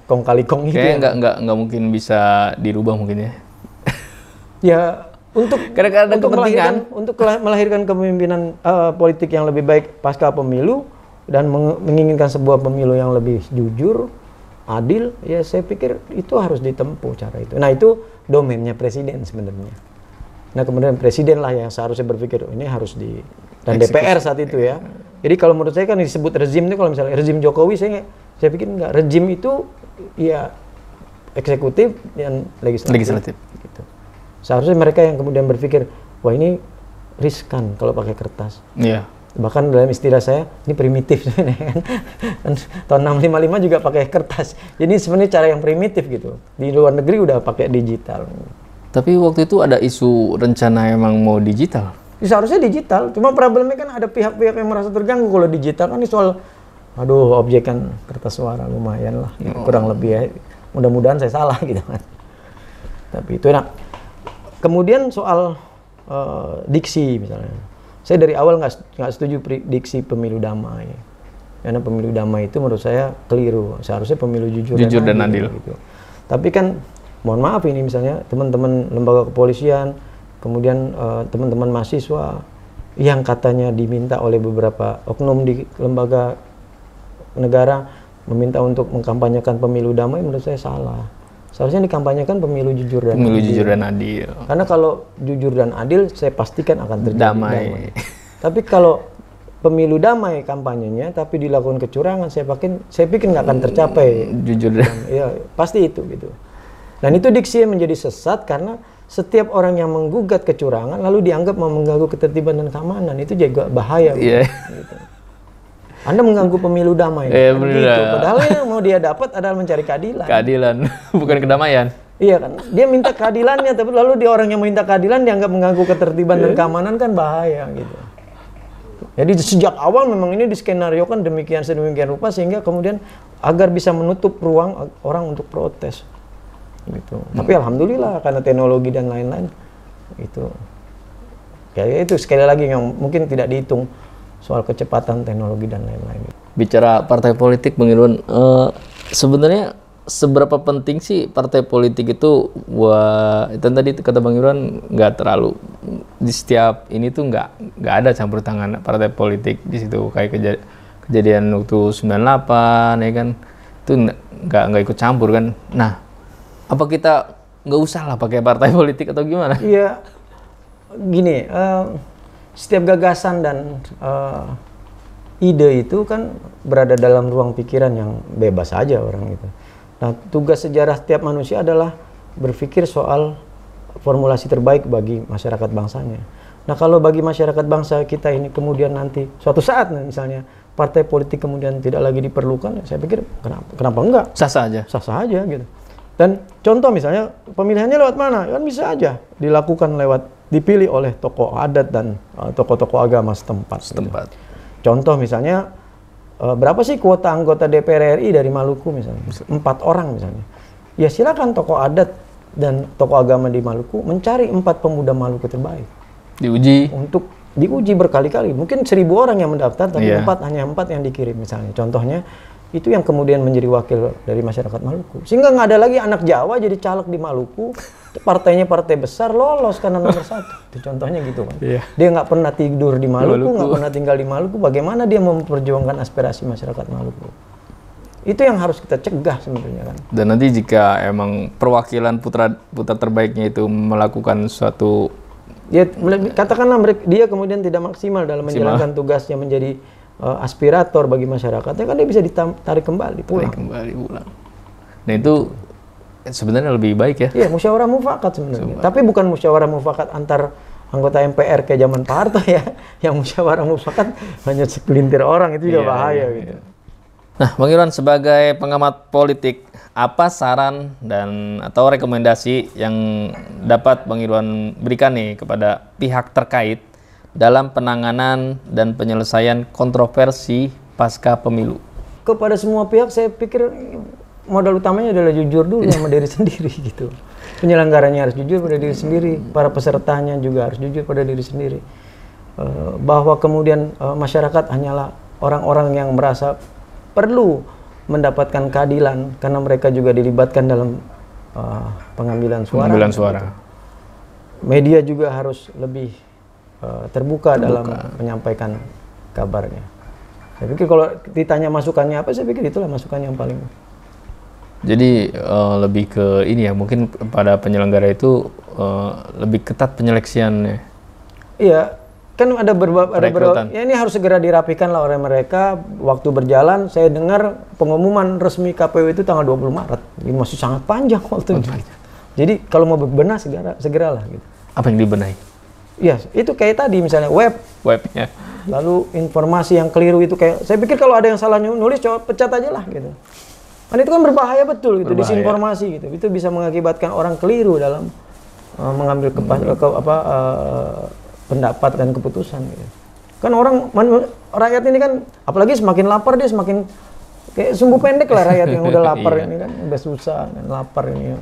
kong kali kong gitu. Kayaknya nggak mungkin bisa dirubah mungkin ya. Ya untuk melahirkan kepemimpinan politik yang lebih baik pasca pemilu dan menginginkan sebuah pemilu yang lebih jujur, adil, ya saya pikir itu harus ditempuh cara itu. Nah itu domainnya presiden sebenarnya. Nah kemudian presiden lah yang seharusnya berpikir ini harus dan DPR saat itu ya. Jadi kalau menurut saya kan disebut rezim itu kalau misalnya rezim Jokowi saya pikir enggak. Rezim itu ya eksekutif dan legislatif. Gitu. Seharusnya mereka yang kemudian berpikir wah ini riskan kalau pakai kertas. Iya. Bahkan dalam istilah saya ini primitif kan. Tahun 655 juga pakai kertas. Jadi sebenarnya cara yang primitif gitu. Di luar negeri udah pakai digital. Tapi waktu itu ada isu rencana emang mau digital. Seharusnya digital, cuma problemnya kan ada pihak-pihak yang merasa terganggu kalau digital kan ini soal, aduh objek kan kertas suara lumayan lah, kurang lebih ya. Mudah-mudahan saya salah gitu kan. Tapi itu enak. Kemudian soal diksi misalnya, saya dari awal nggak setuju diksi pemilu damai, karena pemilu damai itu menurut saya keliru. Seharusnya pemilu jujur dan adil. Gitu. Tapi kan, mohon maaf ini misalnya teman-teman lembaga kepolisian, kemudian teman-teman mahasiswa yang katanya diminta oleh beberapa oknum di lembaga negara meminta untuk mengkampanyekan pemilu damai, menurut saya salah. Seharusnya dikampanyekan pemilu jujur dan pemilu adil. Jujur dan adil. Karena kalau jujur dan adil, saya pastikan akan terjadi damai. Tapi kalau pemilu damai kampanyenya, tapi dilakukan kecurangan, saya pikir nggak akan tercapai. Jujur dan ya pasti itu gitu. Dan itu diksi yang menjadi sesat karena setiap orang yang menggugat kecurangan lalu dianggap mengganggu ketertiban dan keamanan, itu juga bahaya. Yeah. Gitu. Anda mengganggu pemilu damai. Gitu. Padahal yang mau dia dapat adalah mencari keadilan. Keadilan, bukan kedamaian. Iya kan, dia minta keadilannya, tapi lalu dia orang yang minta keadilan dianggap mengganggu ketertiban dan keamanan, kan bahaya gitu. Jadi sejak awal memang ini diskenariokan demikian sedemikian rupa sehingga kemudian agar bisa menutup ruang orang untuk protes. Gitu. Tapi alhamdulillah karena teknologi dan lain-lain itu. Ya itu sekali lagi yang mungkin tidak dihitung soal kecepatan teknologi dan lain-lain. Bicara partai politik, Bang Irwan, sebenarnya seberapa penting sih partai politik itu? Wah, itu tadi kata Bang Irwan nggak terlalu di setiap ini tuh nggak ada campur tangan partai politik di situ, kayak kejadian waktu 98 ya kan, itu nggak ikut campur kan. Nah, apa kita nggak usah lah pakai partai politik atau gimana? Iya, gini. Setiap gagasan dan ide itu kan berada dalam ruang pikiran yang bebas saja orang itu. Nah, tugas sejarah setiap manusia adalah berpikir soal formulasi terbaik bagi masyarakat bangsanya. Nah, kalau bagi masyarakat bangsa kita ini kemudian nanti suatu saat misalnya partai politik kemudian tidak lagi diperlukan, saya pikir kenapa enggak? Sah-sah aja. Sah-sah aja gitu. Dan contoh misalnya pemilihannya lewat mana? Kan bisa aja dilakukan dipilih oleh tokoh adat dan tokoh-tokoh agama setempat. Gitu. Contoh misalnya berapa sih kuota anggota DPR RI dari Maluku misalnya? 4 orang misalnya. Ya silakan tokoh adat dan tokoh agama di Maluku mencari 4 pemuda Maluku terbaik. Diuji. Untuk diuji berkali-kali. Mungkin 1000 orang yang mendaftar tapi hanya 4 yang dikirim misalnya. Contohnya itu yang kemudian menjadi wakil dari masyarakat Maluku. Sehingga nggak ada lagi anak Jawa jadi caleg di Maluku, partainya partai besar lolos karena nomor 1. Itu contohnya gitu kan. Yeah. Dia nggak pernah tidur di Maluku, nggak pernah tinggal di Maluku. Bagaimana dia memperjuangkan aspirasi masyarakat Maluku? Itu yang harus kita cegah sebenarnya kan. Dan nanti jika emang perwakilan putra terbaiknya itu melakukan suatu, ya katakanlah dia kemudian tidak maksimal dalam menjalankan tugasnya menjadi aspirator bagi masyarakatnya, kan dia bisa ditarik kembali pulang. Nah itu sebenarnya lebih baik ya? Iya, musyawarah mufakat sebenarnya. Tapi bukan musyawarah mufakat antar anggota MPR kayak zaman Pak Harto ya. Yang musyawarah mufakat hanya segelintir orang, itu juga bahaya gitu. Nah, Bang Irwan sebagai pengamat politik, apa saran dan atau rekomendasi yang dapat Bang Irwan berikan nih kepada pihak terkait dalam penanganan dan penyelesaian kontroversi pasca pemilu? Kepada semua pihak saya pikir modal utamanya adalah jujur dulu sama diri sendiri gitu. Penyelenggaranya harus jujur pada diri sendiri, para pesertanya juga harus jujur pada diri sendiri. Bahwa kemudian masyarakat hanyalah orang-orang yang merasa perlu mendapatkan keadilan karena mereka juga dilibatkan dalam pengambilan suara. Media juga harus lebih terbuka dalam menyampaikan kabarnya. Saya pikir kalau ditanya masukannya apa, saya pikir itulah masukan yang paling. Jadi lebih ke ini ya, mungkin pada penyelenggara itu lebih ketat penyeleksiannya. Iya, kan ada beberapa ya ini harus segera dirapikan lah oleh mereka. Waktu berjalan, saya dengar pengumuman resmi KPU itu tanggal 20 Maret. Ini masih sangat panjang waktunya. Jadi kalau mau berbenah segeralah gitu. Apa yang dibenahi? Ya, itu kayak tadi misalnya webnya. Lalu informasi yang keliru itu kayak, saya pikir kalau ada yang salah nulis, coba pecat aja lah gitu. Kan itu kan berbahaya betul gitu, disinformasi gitu. Itu bisa mengakibatkan orang keliru dalam mengambil pendapat dan keputusan gitu. Kan rakyat ini kan apalagi semakin lapar dia semakin kayak sumbu pendek lah rakyat yang udah lapar ini kan udah susah dan lapar ini.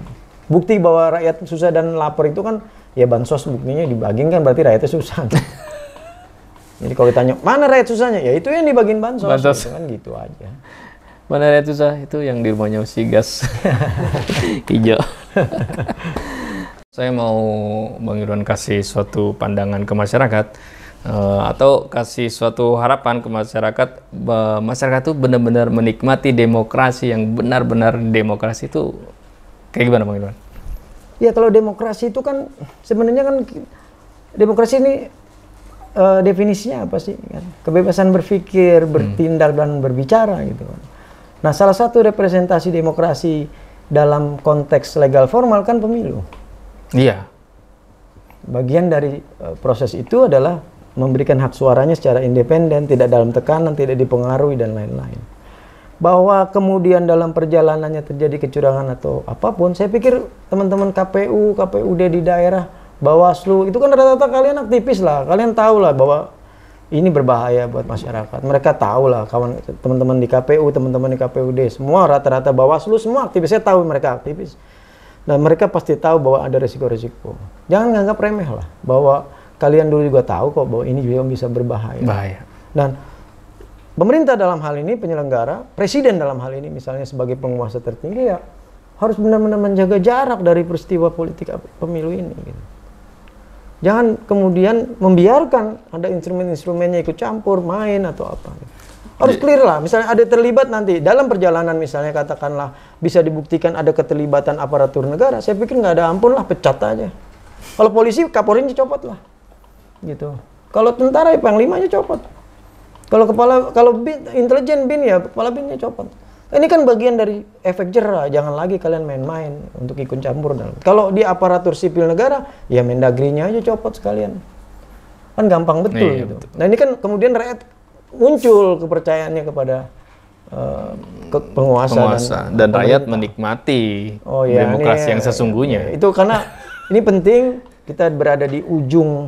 Bukti bahwa rakyat susah dan lapar itu kan ya bansos buktinya dibagiin kan berarti rakyatnya susah. Jadi kalau ditanya mana rakyat susahnya ya itu yang dibagiin bansos. Gitu kan gitu aja. Mana rakyat susah itu yang di rumahnya Usigas hijau. Saya mau Bang Irwan kasih suatu pandangan ke masyarakat. Atau kasih suatu harapan ke masyarakat, masyarakat itu benar-benar menikmati demokrasi yang benar-benar demokrasi itu kayak gimana Bang Irwan? Ya kalau demokrasi itu kan sebenarnya kan demokrasi ini definisinya apa sih? Kebebasan berpikir, bertindak dan berbicara gitu kan. Nah salah satu representasi demokrasi dalam konteks legal formal kan pemilu. Iya. Bagian dari proses itu adalah memberikan hak suaranya secara independen, tidak dalam tekanan, tidak dipengaruhi dan lain-lain. Bahwa kemudian dalam perjalanannya terjadi kecurangan atau apapun, saya pikir teman-teman KPU, KPUD di daerah, Bawaslu, itu kan rata-rata kalian aktivis lah, kalian tahu lah bahwa ini berbahaya buat masyarakat. Mereka tahu lah, teman-teman di KPU, teman-teman di KPUD, semua rata-rata Bawaslu, semua aktivisnya tahu mereka aktivis. Dan mereka pasti tahu bahwa ada resiko-resiko. Jangan nganggap remeh lah, bahwa kalian dulu juga tahu kok bahwa ini juga bisa berbahaya. Bahaya. Dan pemerintah dalam hal ini, penyelenggara, presiden dalam hal ini misalnya sebagai penguasa tertinggi ya harus benar-benar menjaga jarak dari peristiwa politik pemilu ini. Gitu. Jangan kemudian membiarkan ada instrumen-instrumennya ikut campur, main atau apa. Harus clear lah, misalnya ada terlibat nanti dalam perjalanan misalnya katakanlah bisa dibuktikan ada keterlibatan aparatur negara, saya pikir nggak ada ampun lah, pecat aja. Kalau polisi, Kapolri dicopot lah. Gitu. Kalau tentara ya panglimanya copot. Kalau intelijen bin ya kepala binnya copot. Ini kan bagian dari efek jerah. Jangan lagi kalian main-main untuk ikut campur dalam. Kalau di aparatur sipil negara ya Mendagrinya aja copot sekalian. Kan gampang betul gitu. Betul. Nah ini kan kemudian rakyat muncul kepercayaannya kepada penguasa dan rakyat menikmati demokrasi yang sesungguhnya. Itu karena ini penting. Kita berada di ujung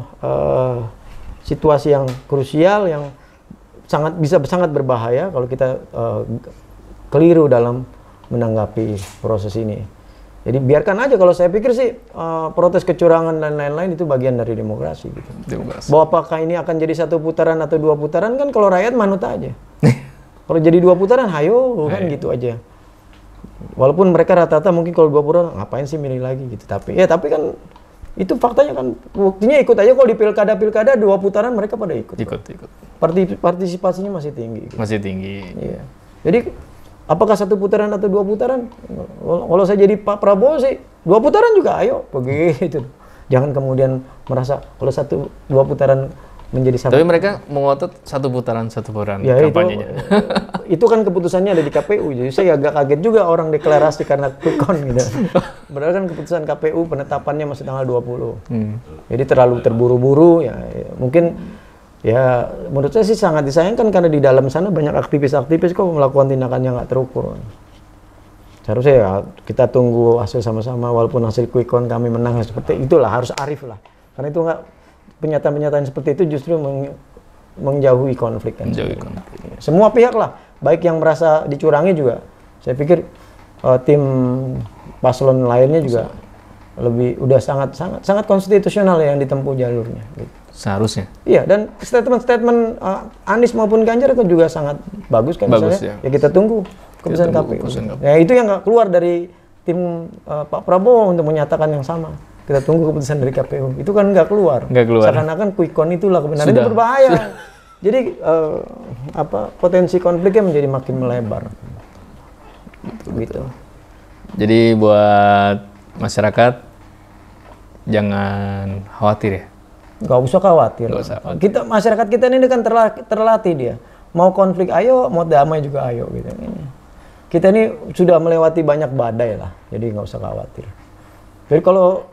situasi yang krusial yang bisa sangat berbahaya kalau kita keliru dalam menanggapi proses ini. Jadi biarkan aja, kalau saya pikir sih protes kecurangan dan lain-lain itu bagian dari demokrasi. Gitu. Bahwa apakah ini akan jadi 1 putaran atau 2 putaran kan kalau rakyat manut aja. Kalau jadi 2 putaran, hayo kan gitu aja. Walaupun mereka rata-rata mungkin kalau 2 putaran ngapain sih milih lagi gitu. Tapi kan itu faktanya kan, buktinya ikut aja kalau di pilkada 2 putaran mereka pada ikut. Partisipasinya masih tinggi. Gitu. Masih tinggi. Iya. Jadi apakah 1 putaran atau 2 putaran? Kalau saya jadi Pak Prabowo sih 2 putaran juga ayo begitu. Jangan kemudian merasa kalau 1-2 putaran menjadi 1. Tapi mereka mengotot 1 putaran ya, kampanyenya. Itu kan keputusannya ada di KPU. Jadi saya agak kaget juga orang deklarasi karena quick count gitu. Padahal kan keputusan KPU penetapannya masih tanggal 20. Jadi terlalu terburu-buru ya. Mungkin ya menurut saya sih sangat disayangkan karena di dalam sana banyak aktivis-aktivis kok melakukan tindakan yang nggak terukur. Seharusnya ya kita tunggu hasil sama-sama, walaupun hasil quick count kami menang seperti itulah, harus arif lah. Karena itu nggak, pernyataan-pernyataan seperti itu justru menjauhi konflik kan. Semua pihak lah, baik yang merasa dicurangi juga. Saya pikir tim paslon lainnya juga udah sangat konstitusional yang ditempuh jalurnya. Gitu. Seharusnya. Iya, dan statement Anies maupun Ganjar itu juga sangat bagus kan. Bagus, misalnya. Ya kita tunggu keputusan KPU. Ya itu yang nggak keluar dari tim Pak Prabowo untuk menyatakan yang sama. Kita tunggu keputusan dari KPU. Itu kan nggak keluar. Seakan-akan quick count itulah kebenaran. Itu berbahaya. Jadi potensi konfliknya menjadi makin melebar. Gitu. Jadi buat masyarakat jangan khawatir ya. Nggak usah khawatir. Masyarakat kita ini kan terlatih dia. Mau konflik ayo, mau damai juga ayo gitu. Kita ini sudah melewati banyak badai lah. Jadi nggak usah khawatir. Jadi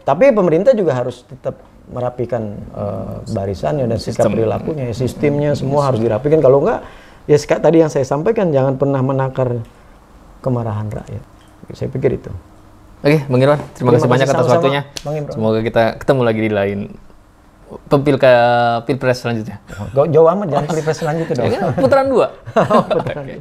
tapi pemerintah juga harus tetap merapikan barisannya dan sikap perilakunya, sistemnya semua harus dirapikan. Kalau enggak, ya tadi yang saya sampaikan, jangan pernah menakar kemarahan rakyat. Saya pikir itu. Oke, Bang Irwan, terima kasih banyak atas sama-sama, waktunya. Bang Imron. Semoga kita ketemu lagi di lain pilpres selanjutnya. Jauh amat, jangan pilpres selanjutnya dong. Putaran 2. Oke.